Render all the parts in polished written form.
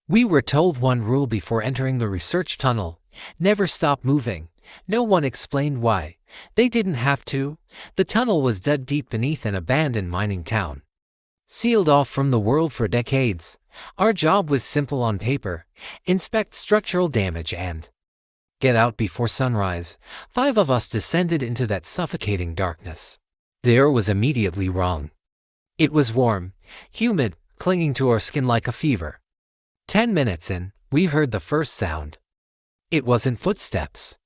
We were told one rule before entering the research tunnel: never stop moving. No one explained why. They didn't have to. The tunnel was dug deep beneath an abandoned mining town, sealed off from the world for decades. Our job was simple on paper: inspect structural damage and get out before sunrise. 5 of us descended into that suffocating darkness. The air was immediately wrong. It was warm, humid, clinging to our skin like a fever. 10 minutes in, we heard the first sound. It wasn't footsteps.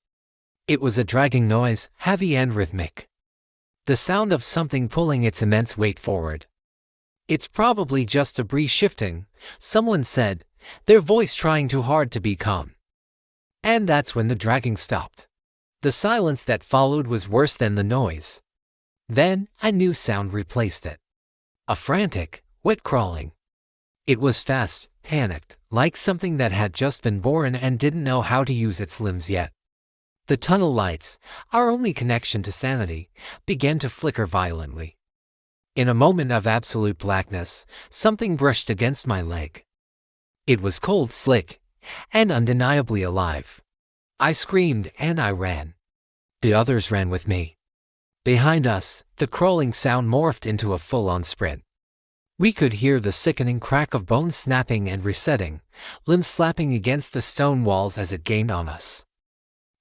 It was a dragging noise, heavy and rhythmic. The sound of something pulling its immense weight forward. "It's probably just debris shifting," someone said, their voice trying too hard to be calm. And that's when the dragging stopped. The silence that followed was worse than the noise. Then, a new sound replaced it. A frantic, wet crawling. It was fast, panicked, like something that had just been born and didn't know how to use its limbs yet. The tunnel lights, our only connection to sanity, began to flicker violently. In a moment of absolute blackness, something brushed against my leg. It was cold, slick, and undeniably alive. I screamed and I ran. The others ran with me. Behind us, the crawling sound morphed into a full-on sprint. We could hear the sickening crack of bones snapping and resetting, limbs slapping against the stone walls as it gained on us.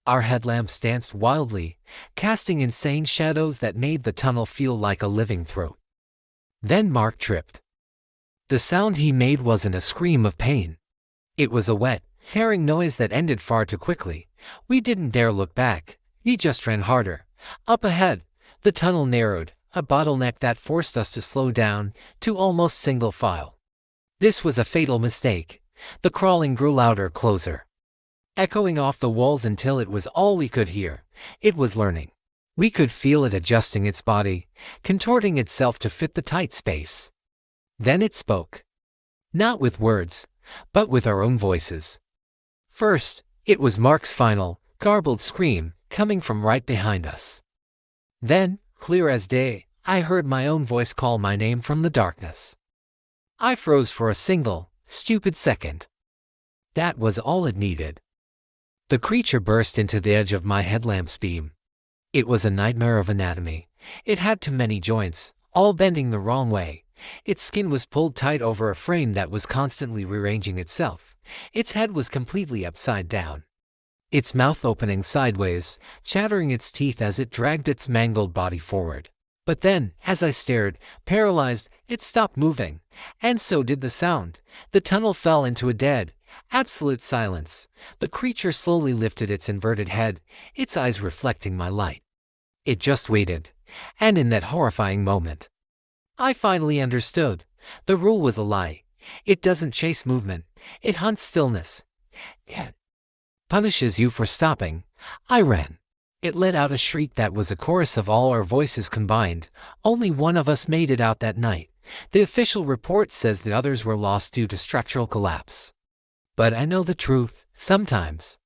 Our headlamps danced wildly, casting insane shadows that made the tunnel feel like a living throat. Then Mark tripped. The sound he made wasn't a scream of pain. It was a wet, tearing noise that ended far too quickly. We didn't dare look back. He just ran harder. Up ahead, the tunnel narrowed, a bottleneck that forced us to slow down to almost single file. This was a fatal mistake. The crawling grew louder, closer, echoing off the walls until it was all we could hear. It was learning. We could feel it adjusting its body, contorting itself to fit the tight space. Then it spoke. Not with words, but with our own voices. First, it was Mark's final, garbled scream, coming from right behind us. Then, clear as day, I heard my own voice call my name from the darkness. I froze for a single, stupid second. That was all it needed. The creature burst into the edge of my headlamp's beam. It was a nightmare of anatomy. It had too many joints, all bending the wrong way. Its skin was pulled tight over a frame that was constantly rearranging itself. Its head was completely upside down, its mouth opening sideways, chattering its teeth as it dragged its mangled body forward. But then, as I stared, paralyzed, it stopped moving, and so did the sound. The tunnel fell into a dead, absolute silence. The creature slowly lifted its inverted head, its eyes reflecting my light. It just waited, and in that horrifying moment, I finally understood. The rule was a lie. It doesn't chase movement, it hunts stillness. It punishes you for stopping. I ran. It let out a shriek that was a chorus of all our voices combined. Only one of us made it out that night. The official report says the others were lost due to structural collapse. But I know the truth. Sometimes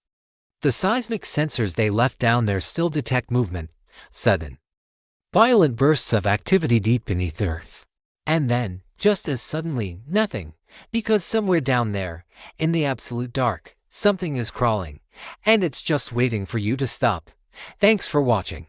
the seismic sensors they left down there still detect movement, sudden, violent bursts of activity deep beneath Earth. And then, just as suddenly, nothing, because somewhere down there, in the absolute dark, something is crawling, and it's just waiting for you to stop. Thanks for watching.